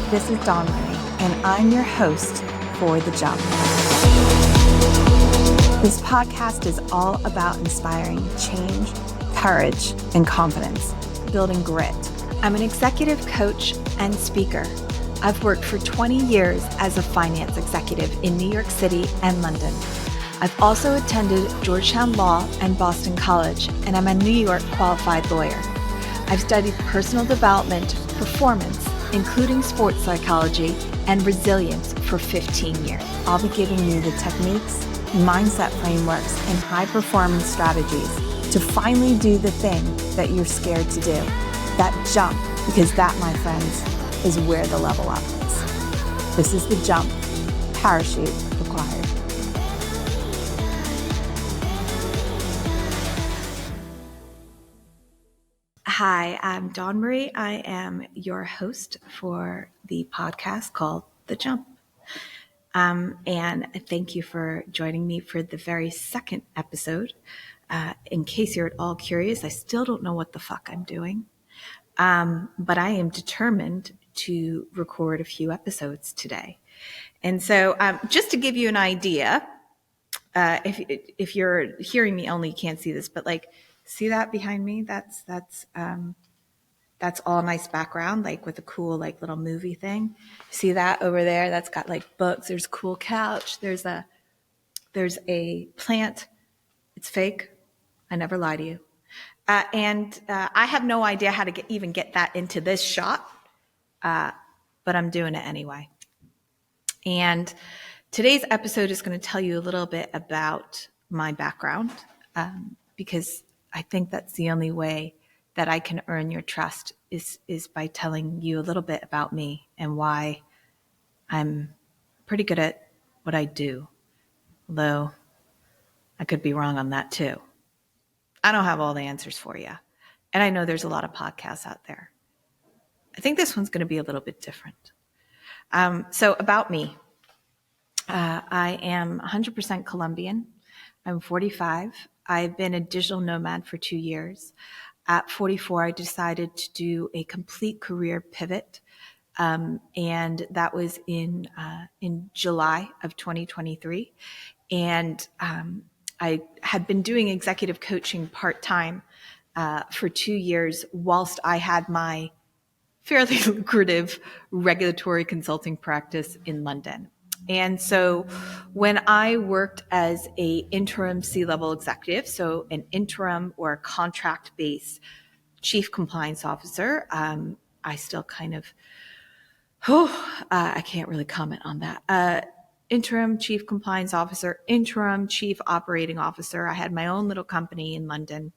This is Dawn Marie, and I'm your host for The Jump. This podcast is all about inspiring change, courage, and confidence, building grit. I'm an executive coach and speaker. I've worked for 20 years as a finance executive in New York City and London. I've also attended Georgetown Law and Boston College, and I'm a New York qualified lawyer. I've studied personal development, performance, including sports psychology, and resilience for 15 years. I'll be giving you the techniques, mindset frameworks, and high-performance strategies to finally do the thing that you're scared to do. That jump, because that, my friends, is where the level up is. This is The Jump. Parachute required. Hi, I'm Dawn Marie. I am your host for the podcast called The Jump. And thank you for joining me for the very second episode. In case you're at all curious, I still don't know what the fuck I'm doing. But I am determined to record a few episodes today. And so just to give you an idea, if you're hearing me only, you can't see this, but see that behind me? That's all nice background, with a cool, little movie thing. See that over there? That's got books. There's a cool couch. There's a plant. It's fake. I never lie to you. And I have no idea how to even get that into this shot, but I'm doing it anyway. And today's episode is going to tell you a little bit about my background, because I think that's the only way that I can earn your trust is by telling you a little bit about me and why I'm pretty good at what I do, although I could be wrong on that too. I don't have all the answers for you. And I know there's a lot of podcasts out there. I think this one's going to be a little bit different. So about me, I am 100% Colombian. I'm 45. I've been a digital nomad for 2 years. At 44, I decided to do a complete career pivot. And that was in July of 2023. And I had been doing executive coaching part-time for 2 years whilst I had my fairly lucrative regulatory consulting practice in London. And so when I worked as a interim C-level executive, so an interim or a contract-based chief compliance officer, I still kind of, I can't really comment on that. Interim chief compliance officer, interim chief operating officer. I had my own little company in London,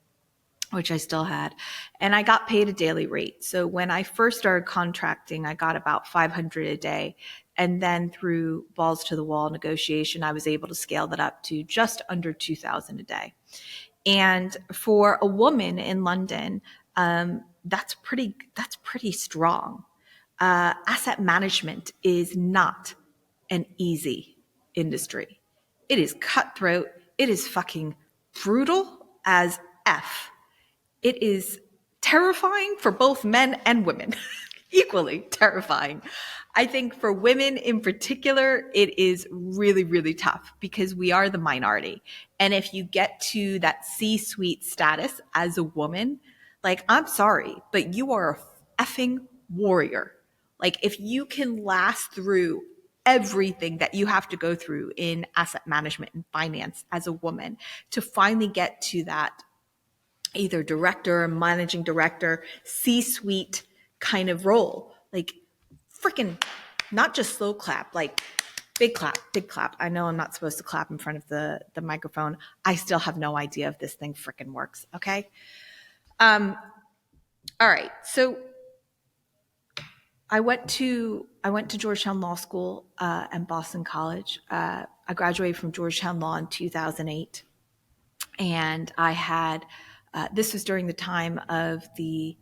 which I still had, and I got paid a daily rate. So when I first started contracting, I got about $500 a day. And then through balls to the wall negotiation, I was able to scale that up to just under $2,000 a day. And for a woman in London, that's pretty strong. Asset management is not an easy industry. It is cutthroat. It is fucking brutal as F. It is terrifying for both men and women, equally terrifying. I think for women in particular, it is really, really tough because we are the minority. And if you get to that C-suite status as a woman, I'm sorry, but you are a effing warrior. If you can last through everything that you have to go through in asset management and finance as a woman to finally get to that either director, managing director, C-suite kind of role, freaking not just slow clap, big clap, big clap. I know I'm not supposed to clap in front of the microphone. I still have no idea if this thing freaking works. Okay. All right. So I went to Georgetown Law School and Boston College. I graduated from Georgetown Law in 2008. And I had, this was during the time of the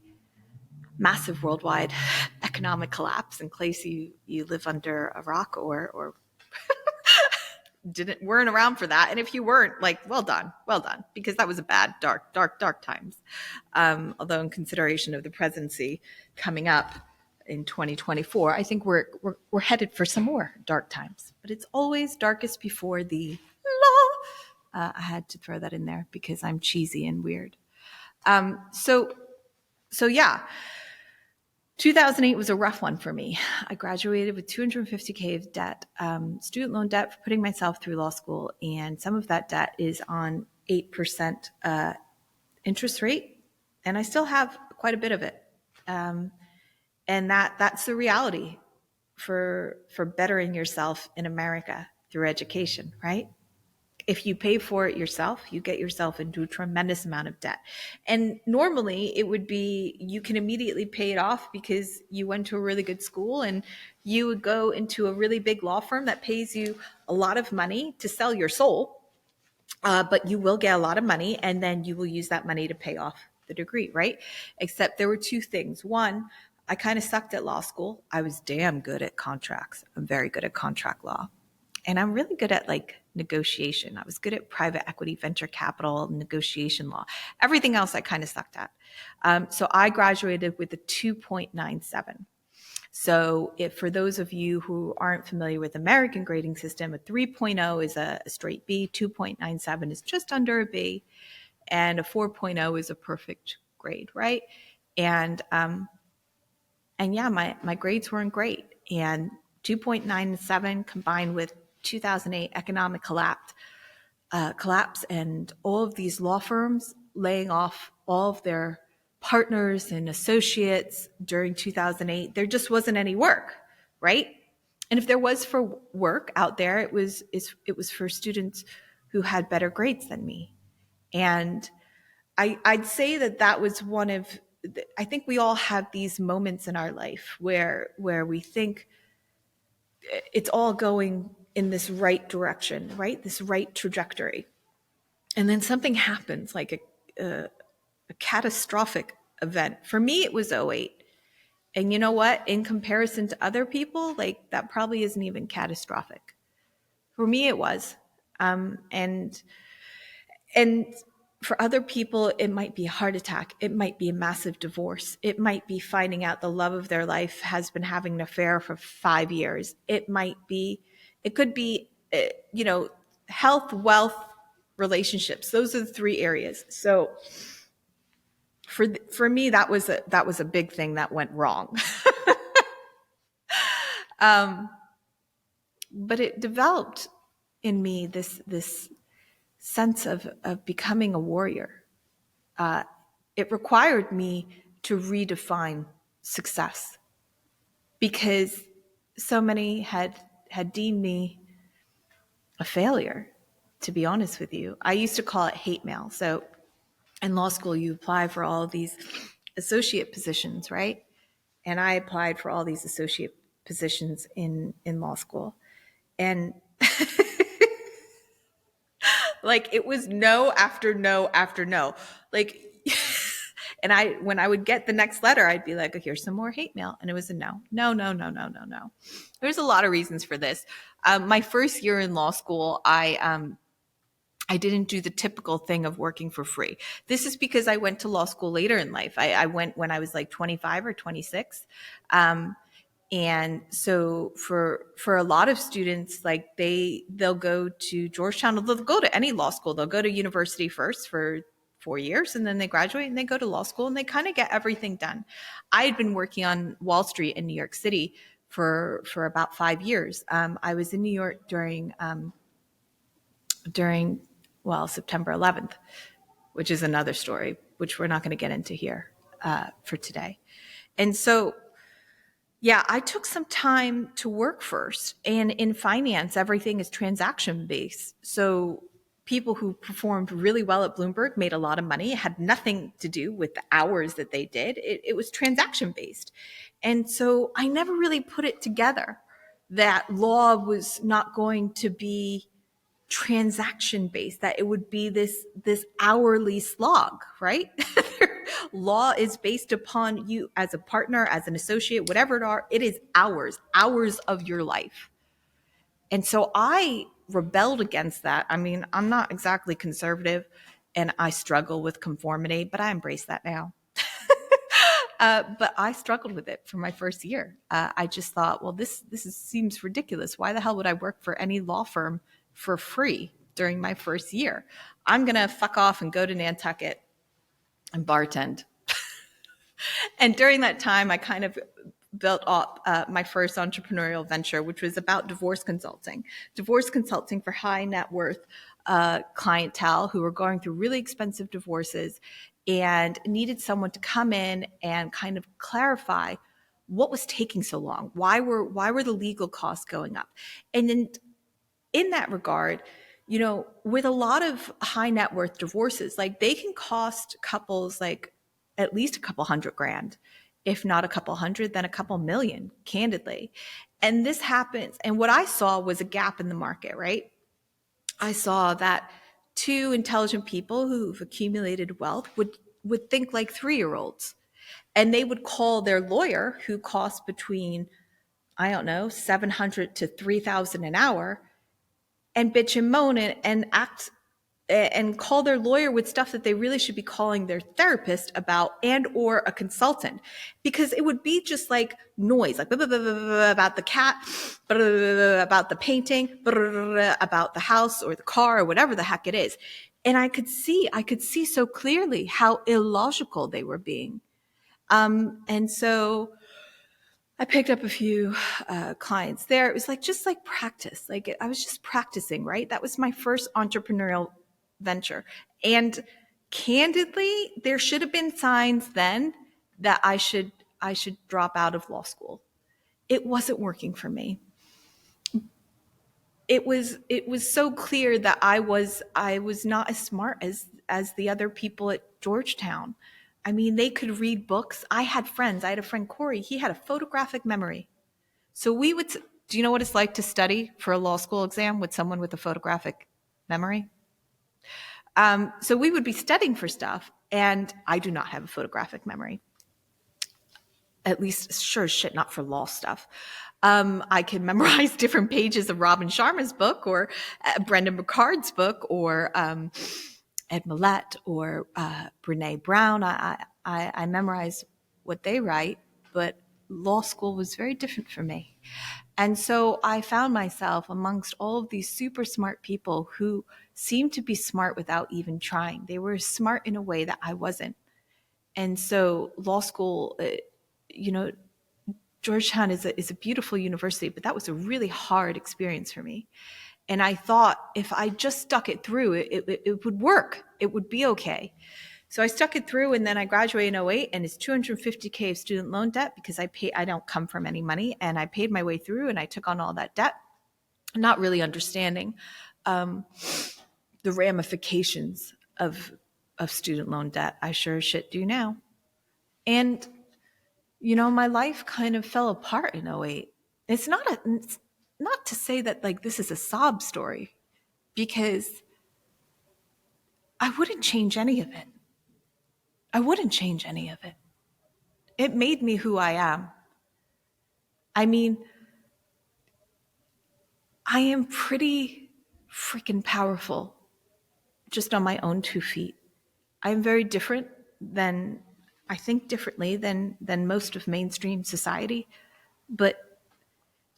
massive worldwide economic collapse. In case you live under a rock or weren't around for that. And if you weren't, well done, because that was a bad, dark times. Although in consideration of the presidency coming up, in 2024. I think we're headed for some more dark times, but it's always darkest before the law. I had to throw that in there because I'm cheesy and weird. So yeah, 2008 was a rough one for me. I graduated with $250K of debt, student loan debt for putting myself through law school, and some of that debt is on 8% interest rate, and I still have quite a bit of it. And that's the reality for bettering yourself in America through education, right? If you pay for it yourself, you get yourself into a tremendous amount of debt. And normally it would be you can immediately pay it off because you went to a really good school and you would go into a really big law firm that pays you a lot of money to sell your soul. But you will get a lot of money and then you will use that money to pay off the degree, right? Except there were two things. One, I kind of sucked at law school. I was damn good at contracts. I'm very good at contract law. And I'm really good at like negotiation. I was good at private equity, venture capital, negotiation law. Everything else I kind of sucked at. So I graduated with a 2.97. So if for those of you who aren't familiar with American grading system, a 3.0 is a straight B, 2.97 is just under a B, and a 4.0 is a perfect grade, right? And yeah, my grades weren't great. And 2.97 combined with 2008 economic collapse and all of these law firms laying off all of their partners and associates during 2008, there just wasn't any work, right? And if there was for work out there, it was for students who had better grades than me. And I'd say that was one of, I think we all have these moments in our life where we think it's all going in this right direction, right? This right trajectory. And then something happens, like a catastrophic event. For me, it was '08. And you know what? In comparison to other people, like that probably isn't even catastrophic. For me, it was. And for other people, it might be a heart attack. It might be a massive divorce. It might be finding out the love of their life has been having an affair for 5 years. It could be, health, wealth, relationships. Those are the three areas. So for me, that was a big thing that went wrong. But it developed in me this sense of becoming a warrior. It required me to redefine success because so many had deemed me a failure, to be honest with you. I used to call it hate mail. So in law school, you apply for all of these associate positions, right? And I applied for all these associate positions in law school. And like it was no after no after no. Like, and when I would get the next letter, I'd be like, oh, here's some more hate mail. And it was a no. There's a lot of reasons for this. My first year in law school, I didn't do the typical thing of working for free. This is because I went to law school later in life. I went when I was like 25 or 26. And so for a lot of students, like they'll go to Georgetown, they'll go to any law school. They'll go to university first for 4 years and then they graduate and they go to law school and they kind of get everything done. I had been working on Wall Street in New York City for about 5 years. I was in New York during September 11th, which is another story, which we're not going to get into here for today. And so, yeah, I took some time to work first. And in finance, everything is transaction based. So people who performed really well at Bloomberg made a lot of money. It had nothing to do with the hours that they did. It was transaction based. And so I never really put it together that law was not going to be transaction based, that it would be this hourly slog, right? Law is based upon you as a partner, as an associate, whatever it is hours of your life. And so I rebelled against that. I mean, I'm not exactly conservative and I struggle with conformity, but I embrace that now. But I struggled with it for my first year. I just thought, well, seems ridiculous. Why the hell would I work for any law firm for free during my first year? I'm going to fuck off and go to Nantucket and bartend. And during that time, I kind of built up my first entrepreneurial venture, which was about divorce consulting for high net worth clientele who were going through really expensive divorces and needed someone to come in and kind of clarify what was taking so long. Why were the legal costs going up? And in that regard, with a lot of high net worth divorces, like they can cost couples like at least a couple $100,000, if not a couple hundred, then a couple million, candidly. And this happens. And what I saw was a gap in the market, right? I saw that two intelligent people who've accumulated wealth would think like 3-year-olds. And they would call their lawyer, who costs between, I don't know, $700 to $3,000 an hour, and bitch and moan and act and call their lawyer with stuff that they really should be calling their therapist about and or a consultant, because it would be just like noise, like blah, blah, blah, blah, about the cat, blah, blah, blah, about the painting, about the house or the car or whatever the heck it is. And I could see so clearly how illogical they were being. And so I picked up a few clients there. It was like just like practice. Like I was just practicing, right? That was my first entrepreneurial venture. And candidly, there should have been signs then that I should drop out of law school. It wasn't working for me. It was so clear that I was not as smart as the other people at Georgetown. I mean, they could read books. I had friends. I had a friend, Corey. He had a photographic memory. So do you know what it's like to study for a law school exam with someone with a photographic memory? So we would be studying for stuff, and I do not have a photographic memory. At least, sure as shit, not for law stuff. I can memorize different pages of Robin Sharma's book, or Brendan McCard's book, or Ed Millett, or Brene Brown. I memorize what they write, but law school was very different for me. And so I found myself amongst all of these super smart people who seemed to be smart without even trying. They were smart in a way that I wasn't. And so law school, Georgetown is a beautiful university, but that was a really hard experience for me. And I thought if I just stuck it through, it would work. It would be okay. So I stuck it through, and then I graduated in 2008, and it's $250K of student loan debt because I don't come from any money, and I paid my way through, and I took on all that debt, not really understanding the ramifications of student loan debt. I sure as shit do now. And, my life kind of fell apart in 2008. It's not to say that like this is a sob story, because I wouldn't change any of it. I wouldn't change any of it. It made me who I am. I mean, I am pretty freaking powerful just on my own 2 feet. I'm very different than, I think differently than most of mainstream society. But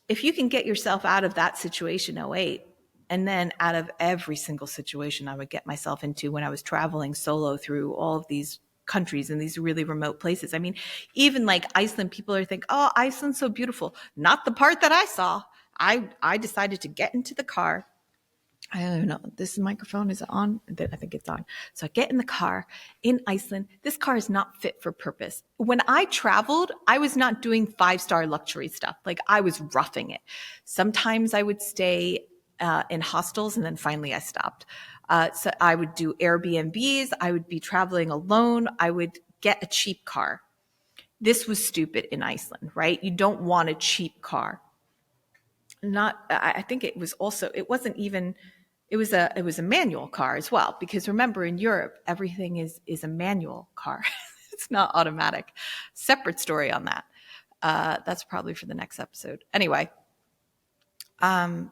if you can get yourself out of that situation, 2008, and then out of every single situation I would get myself into when I was traveling solo through all of these countries and these really remote places. I mean, even like Iceland, people are thinking, oh, Iceland's so beautiful. Not the part that I saw. I decided to get into the car. I don't know. This microphone is on. I think it's on. So I get in the car in Iceland. This car is not fit for purpose. When I traveled, I was not doing 5-star luxury stuff. Like I was roughing it. Sometimes I would stay in hostels, and then finally I stopped. So I would do Airbnbs. I would be traveling alone. I would get a cheap car. This was stupid in Iceland, right? You don't want a cheap car. I think it was also, it wasn't even, it was a manual car as well, because remember in Europe, everything is a manual car. It's not automatic. Separate story on that. That's probably for the next episode. Anyway, I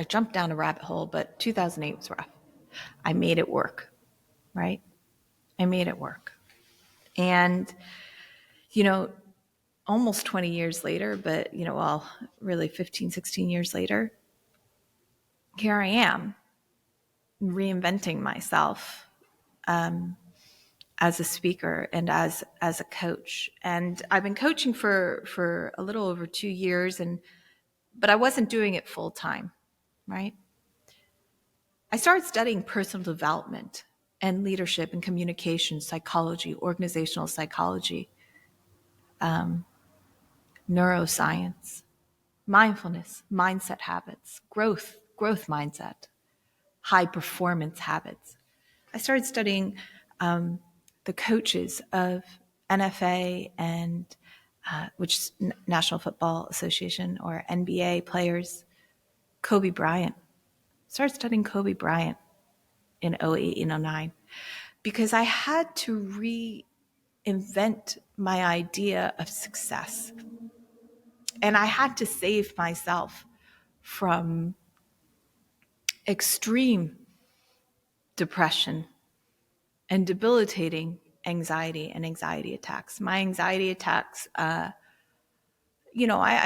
jumped down a rabbit hole, but 2008 was rough. I made it work, right? I made it work. And, you know, almost 20 years later, but, really 15, 16 years later, here I am reinventing myself as a speaker and as a coach. And I've been coaching for a little over 2 years, but I wasn't doing it full time, right? I started studying personal development and leadership and communication psychology, organizational psychology, neuroscience, mindfulness, mindset habits, growth mindset, high performance habits. I started studying the coaches of NFA and which is National Football Association, or NBA players, Kobe Bryant. Started studying Kobe Bryant in 08 and 09 because I had to reinvent my idea of success. And I had to save myself from extreme depression and debilitating anxiety and anxiety attacks. My anxiety attacks, I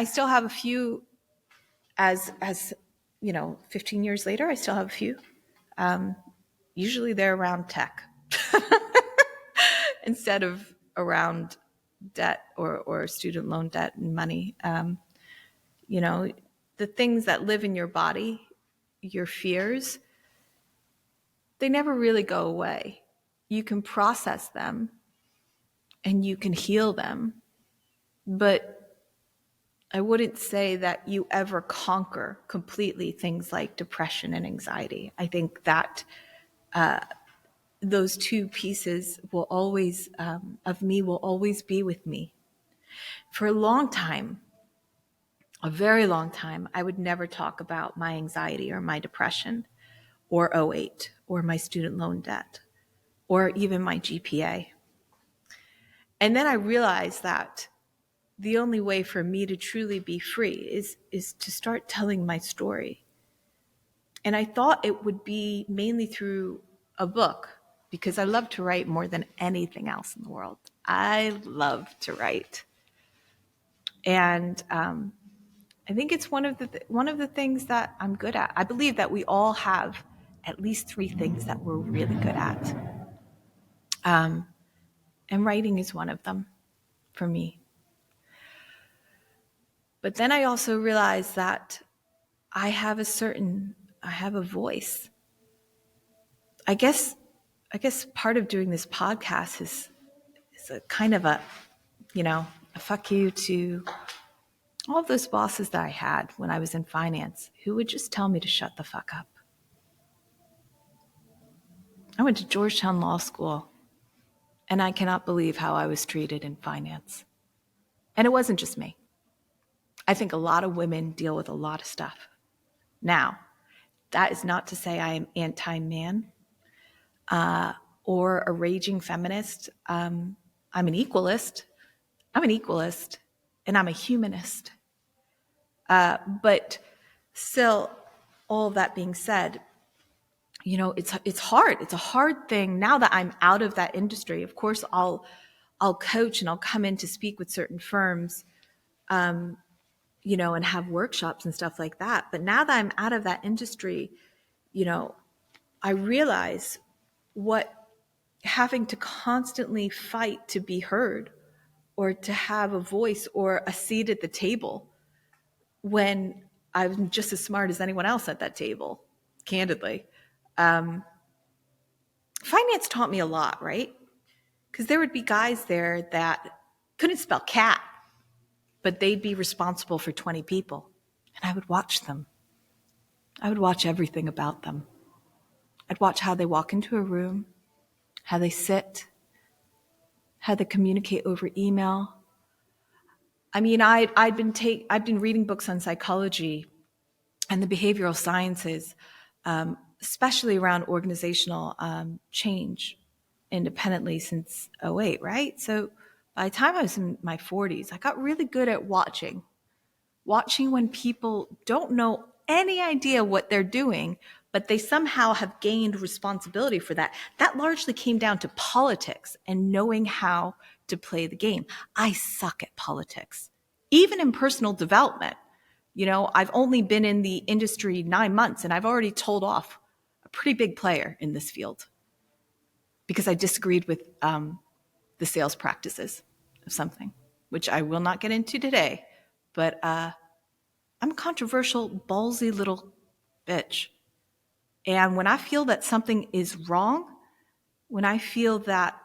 still have a few as 15 years later, I still have a few. Usually they're around tech instead of around debt or student loan debt and money. The things that live in your body, your fears, they never really go away. You can process them and you can heal them, but I wouldn't say that you ever conquer completely things like depression and anxiety. I think that those two pieces will always, of me, will always be with me. For a long time, a very long time, I would never talk about my anxiety or my depression or '08 or my student loan debt or even my GPA. And then I realized that the only way for me to truly be free is to start telling my story. And I thought it would be mainly through a book, because I love to write more than anything else in the world. I love to write. And I think it's one of the things that I'm good at. I believe that we all have at least 3 things that we're really good at. And writing is one of them for me. But then I also realized that I have a voice. I guess part of doing this podcast is a kind of a fuck you to all of those bosses that I had when I was in finance who would just tell me to shut the fuck up. I went to Georgetown Law School, and I cannot believe how I was treated in finance. And it wasn't just me. I think a lot of women deal with a lot of stuff. Now, that is not to say I am anti-man or a raging feminist. I'm an equalist. And I'm a humanist. But still, all of that being said, it's hard. It's a hard thing now that I'm out of that industry. Of course, I'll coach and I'll come in to speak with certain firms, and have workshops and stuff like that. But now that I'm out of that industry, I realize what having to constantly fight to be heard or to have a voice or a seat at the table when I'm just as smart as anyone else at that table, candidly. Finance taught me a lot, right? Because there would be guys there that couldn't spell cat, but they'd be responsible for 20 people. And I would watch them. I would watch everything about them. I'd watch how they walk into a room, how they sit, how they communicate over email. I mean, I've been reading books on psychology and the behavioral sciences, especially around organizational change independently since '08, right? So by the time I was in my 40s, I got really good at watching when people don't know any idea what they're doing, but they somehow have gained responsibility for that. That largely came down to politics and knowing how to play the game. I suck at politics, even in personal development. I've only been in the industry 9 months and I've already told off a pretty big player in this field because I disagreed with the sales practices of something, which I will not get into today. But I'm a controversial, ballsy little bitch. And when I feel that something is wrong, when I feel that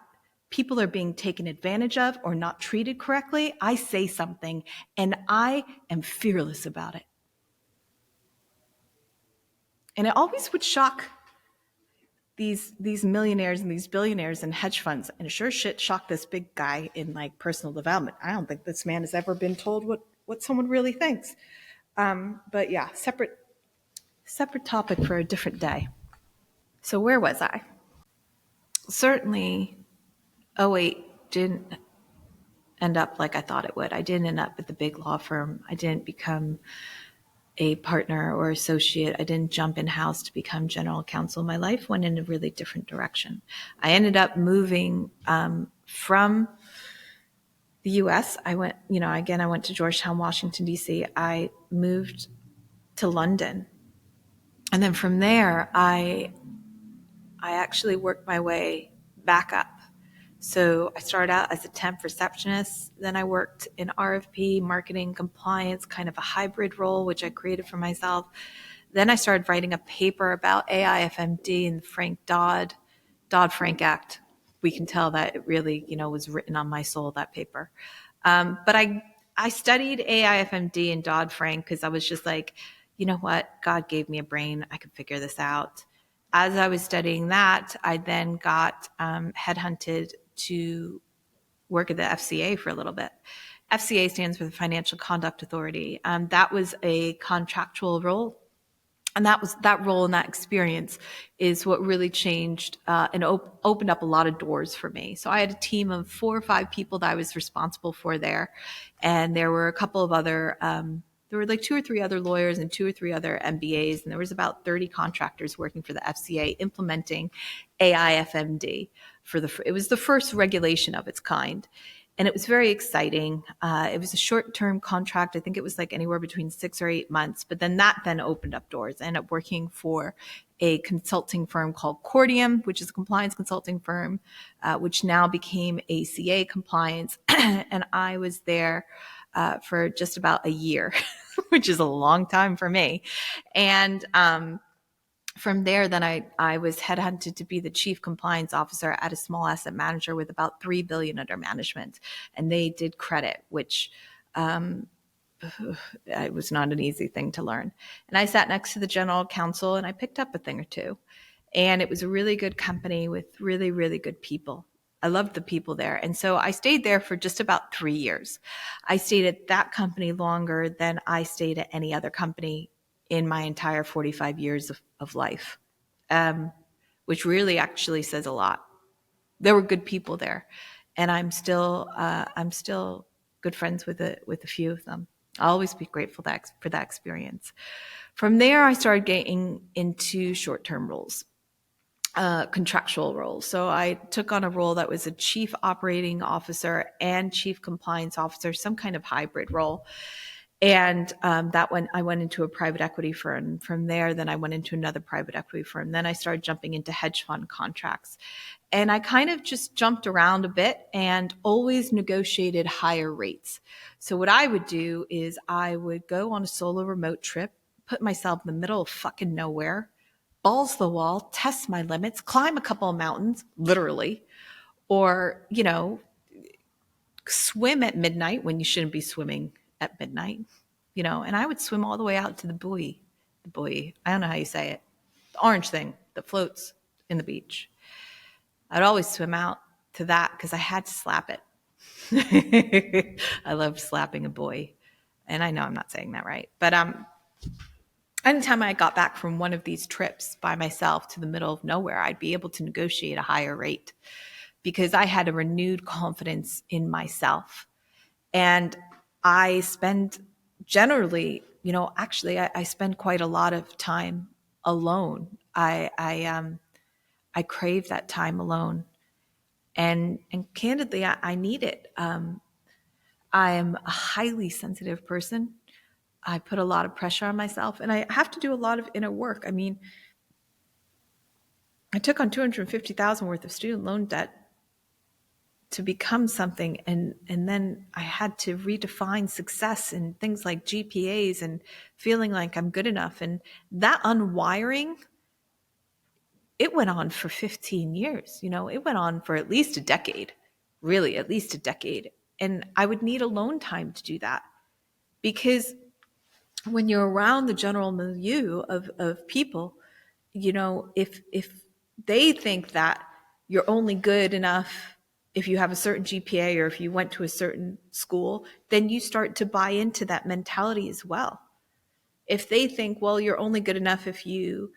people are being taken advantage of or not treated correctly, I say something and I am fearless about it. And it always would shock these millionaires and these billionaires and hedge funds, and sure shit shocked this big guy in like personal development. I don't think this man has ever been told what someone really thinks. But yeah, separate topic for a different day. So where was I? Certainly, '08 didn't end up like I thought it would. I didn't end up at the big law firm. I didn't become a partner or associate. I didn't jump in-house to become general counsel. My life went in a really different direction. I ended up moving from the U.S. I went to Georgetown, Washington, D.C. I moved to London. And then from there, I actually worked my way back up. So I started out as a temp receptionist. Then I worked in RFP, marketing, compliance, kind of a hybrid role, which I created for myself. Then I started writing a paper about AIFMD and the Dodd-Frank Act. We can tell that it really, was written on my soul, that paper. But I studied AIFMD and Dodd-Frank because I was just like, you know what? God gave me a brain. I could figure this out. As I was studying that, I then got headhunted to work at the FCA for a little bit. FCA stands for the Financial Conduct Authority. That was a contractual role. And that role and that experience is what really changed and opened up a lot of doors for me. So I had a team of 4 or 5 people that I was responsible for there. And there were a couple of other there were like 2 or 3 other lawyers and 2 or 3 other MBAs, and there was about 30 contractors working for the FCA implementing AIFMD. It was the first regulation of its kind, and it was very exciting. It was a short-term contract. I think it was like anywhere between 6 or 8 months, but then that opened up doors. I ended up working for a consulting firm called Cordium, which is a compliance consulting firm, which now became ACA compliance, and I was there for just about a year, which is a long time for me. And from there, then I was headhunted to be the chief compliance officer at a small asset manager with about $3 billion under management. And they did credit, which it was not an easy thing to learn. And I sat next to the general counsel and I picked up a thing or two. And it was a really good company with really, really good people. I loved the people there. And so I stayed there for just about 3 years. I stayed at that company longer than I stayed at any other company in my entire 45 years of life, which really actually says a lot. There were good people there, and I'm still good friends with a few of them. I'll always be grateful for that experience. From there, I started getting into short-term roles. Contractual roles. So I took on a role that was a chief operating officer and chief compliance officer, some kind of hybrid role. And I went into a private equity firm. From there, then I went into another private equity firm. Then I started jumping into hedge fund contracts. And I kind of just jumped around a bit and always negotiated higher rates. So what I would do is I would go on a solo remote trip, put myself in the middle of fucking nowhere, balls to the wall, test my limits, climb a couple of mountains, literally, or, swim at midnight when you shouldn't be swimming at midnight, and I would swim all the way out to the buoy. I don't know how you say it. The orange thing that floats in the beach. I'd always swim out to that because I had to slap it. I loved slapping a buoy. And I know I'm not saying that right. But anytime I got back from one of these trips by myself to the middle of nowhere, I'd be able to negotiate a higher rate because I had a renewed confidence in myself. And I spend generally, I spend quite a lot of time alone. I crave that time alone, and candidly, I need it. I am a highly sensitive person. I put a lot of pressure on myself, and I have to do a lot of inner work. I mean, I took on $250,000 worth of student loan debt to become something, and then I had to redefine success and things like GPAs and feeling like I'm good enough. And that unwiring, it went on for 15 years. It went on for at least a decade, really, at least a decade. And I would need alone time to do that, because when you're around the general milieu of people, if they think that you're only good enough if you have a certain GPA or if you went to a certain school, then you start to buy into that mentality as well. If they think, well, you're only good enough if you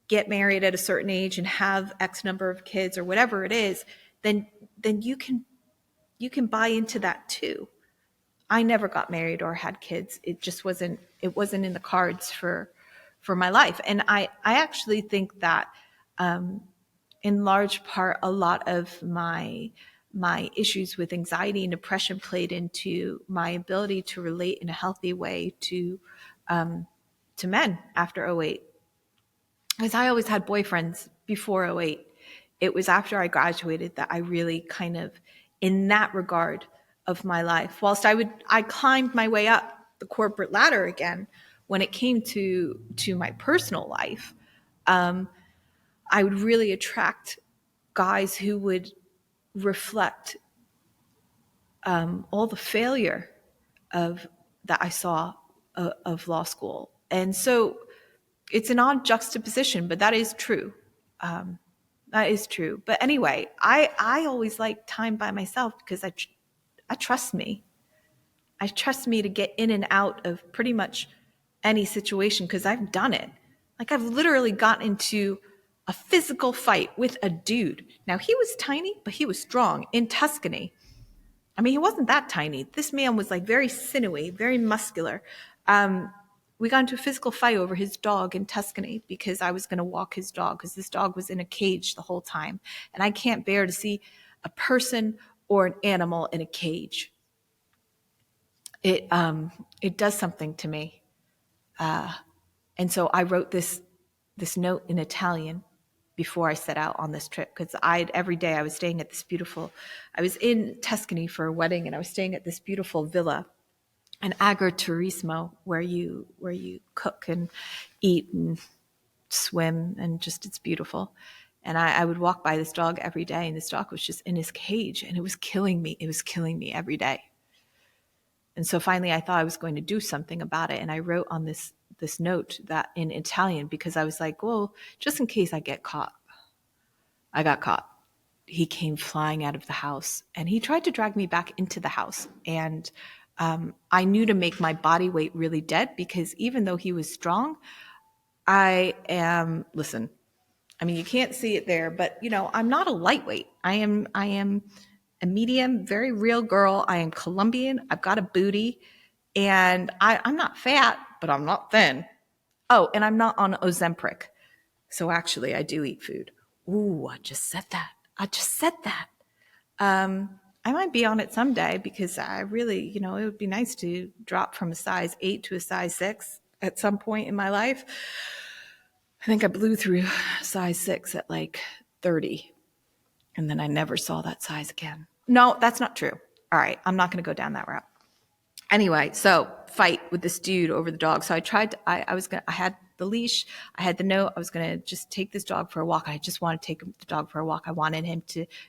get married at a certain age and have X number of kids or whatever it is, then you can buy into that too. I never got married or had kids. It wasn't in the cards for my life. And I actually think that in large part, a lot of my issues with anxiety and depression played into my ability to relate in a healthy way to men after '08. Because I always had boyfriends before '08. It was after I graduated that I really kind of, in that regard of my life, whilst I climbed my way up the corporate ladder again, when it came to my personal life, I would really attract guys who would reflect all the failure of that I saw of law school. And so it's an odd juxtaposition, but that is true. That is true. But anyway, I always like time by myself because I trust me. I trust me to get in and out of pretty much any situation because I've done it. Like, I've literally gotten into a physical fight with a dude. Now, he was tiny, but he was strong, in Tuscany. I mean, he wasn't that tiny. This man was like very sinewy, very muscular. We got into a physical fight over his dog in Tuscany because I was going to walk his dog because this dog was in a cage the whole time. And I can't bear to see a person or an animal in a cage. It does something to me. And so I wrote this note in Italian before I set out on this trip, because every day I was in Tuscany for a wedding, and I was staying at this beautiful villa, an agriturismo, where you cook and eat and swim, and just, it's beautiful. And I would walk by this dog every day, and this dog was just in his cage, and it was killing me. It was killing me every day. And so finally I thought I was going to do something about it. And I wrote on this note that in Italian, because I was like, well, just in case I get caught. I got caught. He came flying out of the house, and he tried to drag me back into the house. And I knew to make my body weight really dead, because even though he was strong, listen, I mean, you can't see it there, but I'm not a lightweight. I am a medium, very real girl. I am Colombian. I've got a booty, and I'm not fat, but I'm not thin. Oh, and I'm not on Ozempic. So actually, I do eat food. Ooh, I just said that. I might be on it someday, because I really, it would be nice to drop from a size 8 to a size 6 at some point in my life. I think I blew through size 6 at like 30. And then I never saw that size again. No, that's not true. All right, I'm not going to go down that route. Anyway, so fight with this dude over the dog. So I had the leash, I had the note. I was going to just take this dog for a walk. I just wanted to take the dog for a walk. I wanted him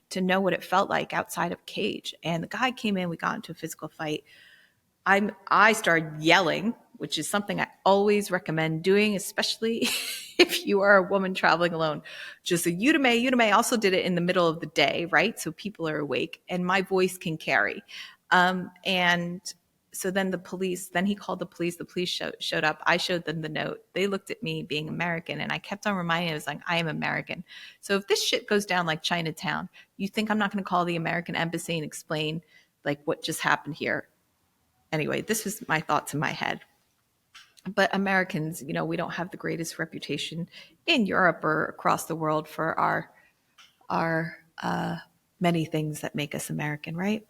to know what it felt like outside of a cage. And the guy came in, we got into a physical fight. I started yelling, which is something I always recommend doing, especially if you are a woman traveling alone. Just a Udemy also did it in the middle of the day, right? So people are awake and my voice can carry. And so then he called the police showed up. I showed them the note. They looked at me being American, and I kept on reminding, I was like, I am American. So if this shit goes down like Chinatown, you think I'm not going to call the American embassy and explain like what just happened here? Anyway, this was my thoughts in my head. But Americans, we don't have the greatest reputation in Europe or across the world for our many things that make us American, right?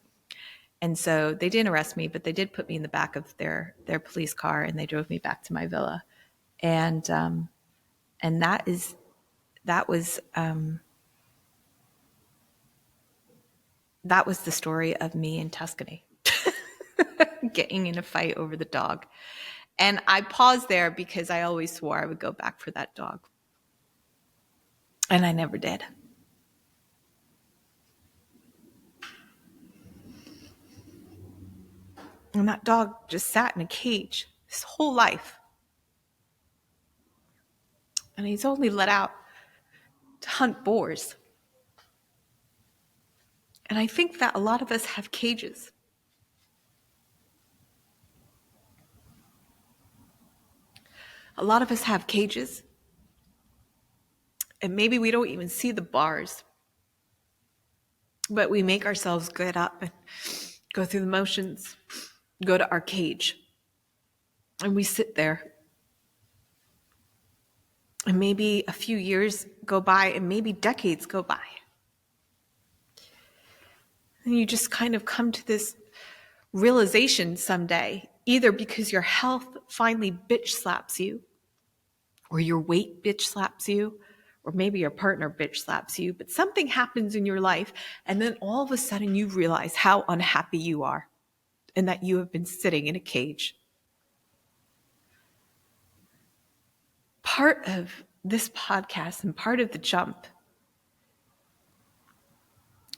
And so they didn't arrest me, but they did put me in the back of their police car, and they drove me back to my villa. And that was the story of me in Tuscany, getting in a fight over the dog. And I paused there because I always swore I would go back for that dog. And I never did. And that dog just sat in a cage his whole life. And he's only let out to hunt boars. And I think that a lot of us have cages. A lot of us have cages. And maybe we don't even see the bars. But we make ourselves get up and go through the motions, go to our cage. And we sit there. And maybe a few years go by, and maybe decades go by. And you just kind of come to this realization someday, either because your health finally bitch slaps you, or your weight bitch slaps you, or maybe your partner bitch slaps you, but something happens in your life, and then all of a sudden you realize how unhappy you are and that you have been sitting in a cage. Part of this podcast and part of the jump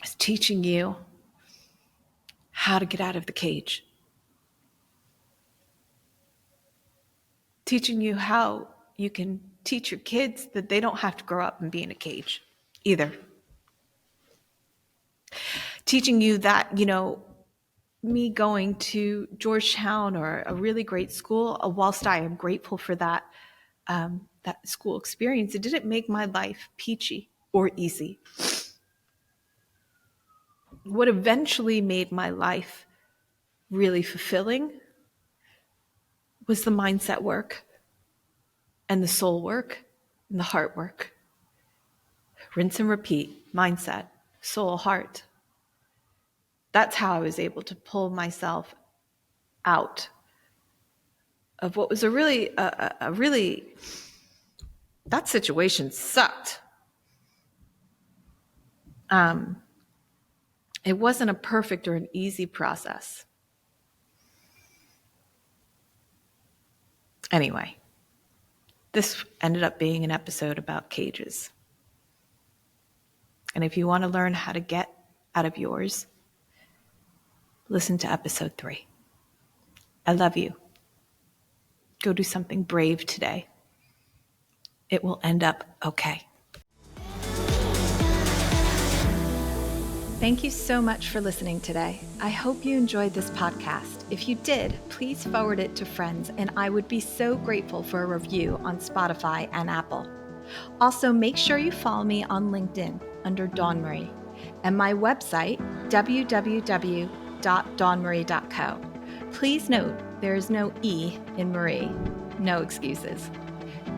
is teaching you how to get out of the cage. Teaching you how you can teach your kids that they don't have to grow up and be in a cage either. Teaching you that, me going to Georgetown or a really great school, whilst I am grateful for that school experience, it didn't make my life peachy or easy. What eventually made my life really fulfilling was the mindset work and the soul work and the heart work. Rinse and repeat, mindset, soul, heart. That's how I was able to pull myself out of what was a really, that situation sucked. It wasn't a perfect or an easy process. Anyway, this ended up being an episode about cages. And if you want to learn how to get out of yours, listen to episode 3. I love you. Go do something brave today. It will end up okay. Thank you so much for listening today. I hope you enjoyed this podcast. If you did, please forward it to friends, and I would be so grateful for a review on Spotify and Apple. Also, make sure you follow me on LinkedIn under Dawn Marie, and my website, www.dawnmarie.co. Please note, there is no E in Marie. No excuses.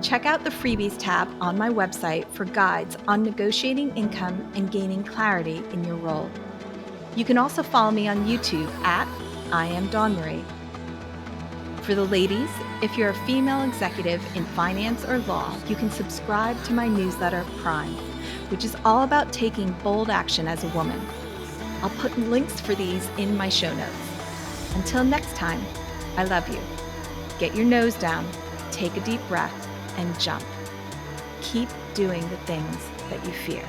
Check out the freebies tab on my website for guides on negotiating income and gaining clarity in your role. You can also follow me on YouTube at I Am Dawn Marie. For the ladies, if you're a female executive in finance or law, you can subscribe to my newsletter, Prime, which is all about taking bold action as a woman. I'll put links for these in my show notes. Until next time, I love you. Get your nose down, take a deep breath, and jump. Keep doing the things that you fear.